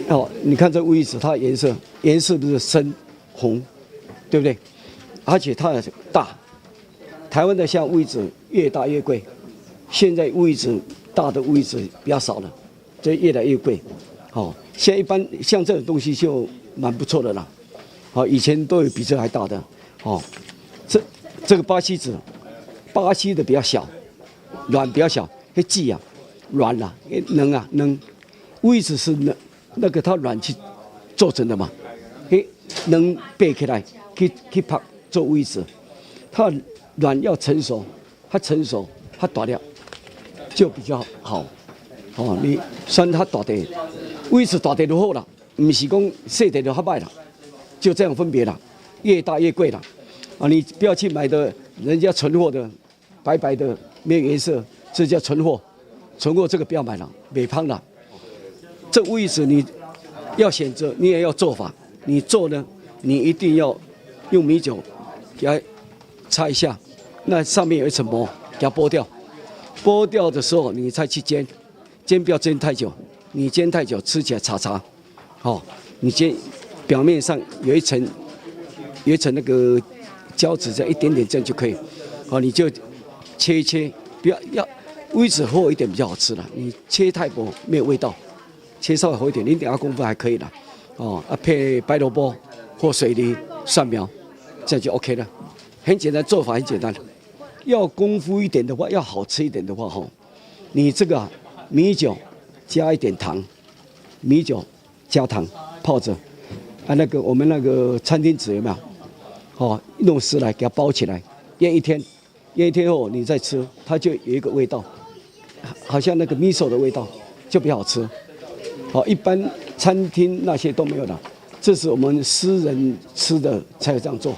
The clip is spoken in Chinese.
哦，你看这乌鱼子，它的颜色不是深红，对不对？而且它也大。台湾的像乌鱼子越大越贵，现在乌鱼子大的乌鱼子比较少了，这越来越贵。好，现在一般像这种东西就蛮不错的啦。好，以前都有比这还大的。哦，这个巴西子，巴西的比较小，卵比较小，会细啊，软啦，嫩。乌鱼子是那个它卵去做成的嘛，能背起来去拍做乌鱼子，它卵要成熟，它大了就比较好。哦，你算它大地，乌鱼子大地就好了，不是讲小地就较歹了，就这样分别了，越大越贵了。啊，你不要去买的人家存货的，白白的没有颜色，这叫存货，这个不要买了，美胖了。这乌鱼子你要选择，你也要做法。你做呢，你一定要用米酒给它擦一下，那上面有一层膜，给它剥掉。剥掉的时候，你再去煎，不要煎太久。你煎太久，吃起来茶。哦，你煎表面上有一层那个胶质，这样一点点这样就可以。哦，你就切一切，不要乌鱼子厚一点比较好吃了。你切太薄没有味道。切稍微厚一点，0.2公分还可以了，哦，配白萝卜或水梨、蒜苗，这样就 OK 了。很简单，做法很简单。要功夫一点的话，要好吃一点的话，吼，你这个米酒加一点糖，米酒加糖泡着，那个我们那个餐厅纸有没有？哦，用丝来给它包起来，腌一天后你再吃，它就有一个味道，好像那个米手的味道，就比较好吃。好，一般餐厅那些都没有的，这是我们私人吃的才有这样做。